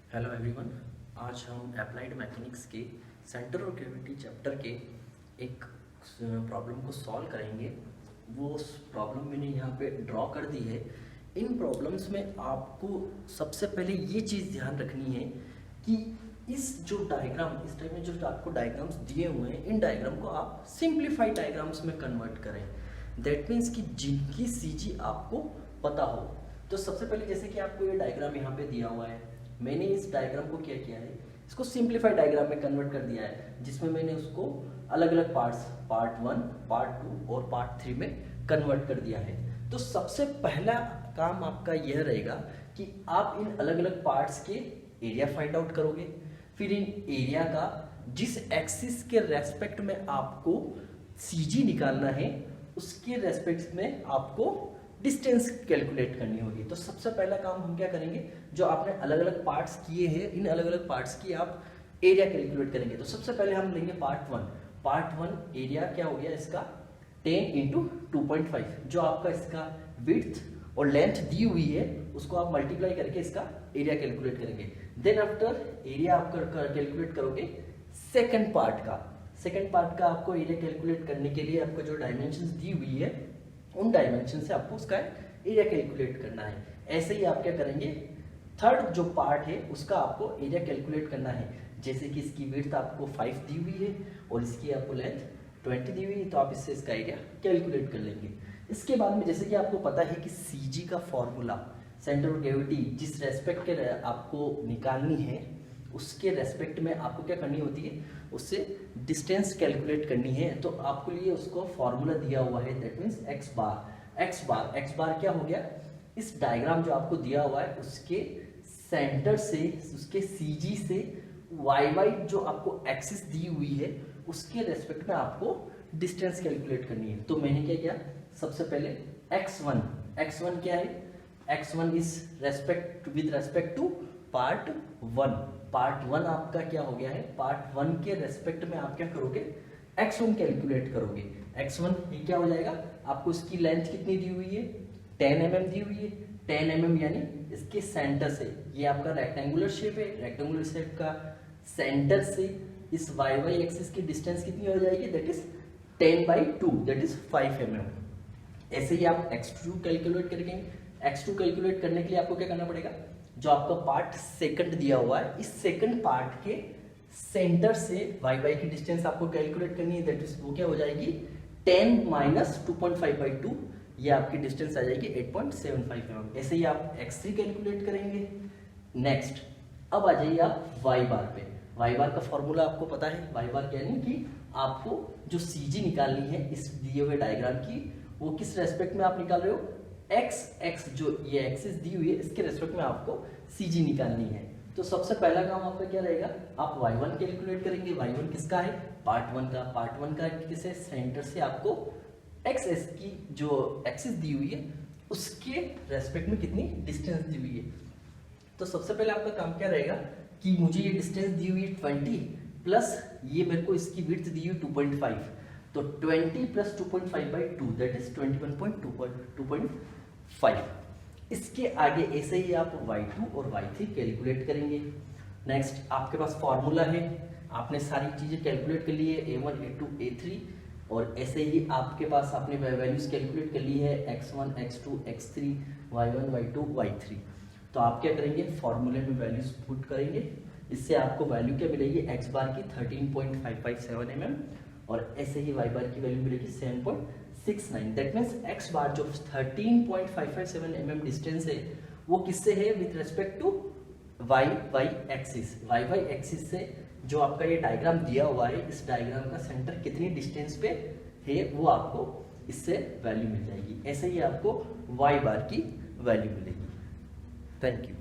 Hello everyone. आज हम applied mechanics के सेंटर ऑफ ग्रेविटी चैप्टर के एक प्रॉब्लम को सॉल्व करेंगे। वो प्रॉब्लम मैंने यहाँ पे ड्रॉ कर दी है। इन प्रॉब्लम्स में आपको सबसे पहले ये चीज़ ध्यान रखनी है कि इस टाइप में जो आपको डायग्राम्स दिए हुए हैं, इन डायग्राम को आप सिंप्लीफाइड डायग्राम्स में कन्वर्ट करें। दैट मीन्स कि जिनकी सीजी आपको पता हो। तो सबसे पहले जैसे कि आपको ये डायग्राम यहाँ पे दिया हुआ है, मैंने इस डायग्राम को क्या किया है, इसको सिंप्लीफाइड डायग्राम में कन्वर्ट कर दिया है, जिसमें मैंने उसको अलग अलग पार्ट्स, पार्ट 1, पार्ट 2 और पार्ट 3 में कन्वर्ट कर दिया है। तो सबसे पहला काम आपका यह रहेगा कि आप इन अलग अलग पार्ट्स के एरिया फाइंड आउट करोगे। फिर इन एरिया का जिस एक्सिस के रेस्पेक्ट में आपको सीजी निकालना है, उसके रेस्पेक्ट में आपको डिस्टेंस कैलकुलेट करनी होगी। तो सबसे पहला काम हम क्या करेंगे, जो आपने अलग अलग पार्ट्स किए हैं, इन अलग अलग पार्ट्स की आप एरिया कैलकुलेट करेंगे। तो सबसे पहले हम लेंगे पार्ट 1। पार्ट 1 एरिया क्या हो गया इसका 10 इंटू 2.5, जो आपका इसका विड्थ और लेंथ दी हुई है उसको आप मल्टीप्लाई करके इसका एरिया कैलकुलेट करेंगे। देन आफ्टर एरिया आप कैलकुलेट करोगे सेकेंड पार्ट का आपको एरिया कैलकुलेट करने के लिए आपको जो डायमेंशंस दी हुई है, उन डायमेंशन से आपको उसका एरिया कैलकुलेट करना है। ऐसे ही आप क्या करेंगे, थर्ड जो पार्ट है उसका आपको एरिया कैलकुलेट करना है। जैसे कि इसकी विड्थ आपको 5 दी हुई है और इसकी आपको लेंथ 20 दी हुई है, तो आप इससे इसका एरिया कैलकुलेट कर लेंगे। इसके बाद में जैसे कि आपको पता है कि सीजी का फॉर्मूला, सेंटर ऑफ ग्रेविटी जिस रेस्पेक्ट के आपको निकालनी है, उसके रेस्पेक्ट में आपको क्या करनी होती है, उससे डिस्टेंस कैलकुलेट करनी है। तो आपको लिए उसको फॉर्मूला दिया हुआ है, दैट मीन्स एक्स बार क्या हो गया, इस डायग्राम जो आपको दिया हुआ है उसके सेंटर से, उसके सीजी से वाई जो आपको एक्सिस दी हुई है उसके रेस्पेक्ट में आपको डिस्टेंस कैलकुलेट करनी है। तो मैंने क्या किया, सबसे पहले x1 क्या है, x1 is with respect to part 1 आपका क्या हो गया है, पार्ट 1 के रेस्पेक्ट में आप क्या करोगे, x1 कैलकुलेट करोगे। x1 ये क्या हो जाएगा, आपको इसकी लेंथ कितनी दी हुई है, 10 mm दी हुई है। 10 mm यानी इसके सेंटर से, ये आपका रेक्टेंगुलर शेप है, रेक्टेंगुलर शेप का सेंटर से इस y एक्सिस की डिस्टेंस कितनी हो जाएगी, that is 10/2, that is 5 mm। ऐसे ही आप x2 कैलकुलेट करेंगे। x2 कैलकुलेट करने के लिए आपको क्या करना पड़ेगा, जो आपका पार्ट सेकंड दिया हुआ है, इस सेकंड पार्ट के सेंटर से y की डिस्टेंस आपको कैलकुलेट करनी है, दैट इज वो क्या हो जाएगी 10 - 2.5/2, ये आपकी डिस्टेंस आ जाएगी 8.75 mm। ऐसे ही आप x3 कैलकुलेट करेंगे। नेक्स्ट अब आ जाइए आप y बार पे। y बार का फॉर्मूला आपको पता है, y बार यानी कि आपको जो सीजी निकालनी है इस दिए हुए डायग्राम की, वो किस रेस्पेक्ट में आप निकाल रहे हो, x जो ये एक्सिस दी हुई है इसके रेस्पेक्ट में आपको सीजी निकालनी है। तो सबसे पहला काम आपका क्या रहेगा, आप y1 कैलकुलेट करेंगे। y1 किसका है, पार्ट 1 का किसे, सेंटर से आपको x की जो एक्सिस दी हुई है उसके रेस्पेक्ट में कितनी डिस्टेंस दी हुई है। तो सबसे पहले आपका काम क्या रहेगा कि मुझे ये डिस्टेंस दी हुई है 20 प्लस ये मेरे को इसकी विड्थ दी हुई 2.5, तो 20 + 2.5/2 दैट इज 21.2.5। इसके आगे ऐसे ही आप y2 और y3 कैलकुलेट करेंगे। नेक्स्ट आपके पास फॉर्मूला है, आपने सारी चीजें कैलकुलेट कर ली है, a1 a2 a3, और ऐसे ही आपके पास आपने वैल्यूज कैलकुलेट कर ली है, x1 x2 x3 y1 y2 y3। तो आप क्या करेंगे, फॉर्मूले में वैल्यूज पुट करेंगे। इससे आपको वैल्यू क्या मिलेगी, x बार की 13.557 mm और ऐसे ही y बार की वैल्यू मिलेगी 7.69। दैट मीन्स x बार जो 13.557 mm डिस्टेंस है वो किससे है, with respect to y axis से जो आपका ये डायग्राम दिया हुआ है, इस डायग्राम का सेंटर कितनी डिस्टेंस पे है वो आपको इससे वैल्यू मिल जाएगी। ऐसे ही आपको y बार की वैल्यू मिलेगी। Thank you.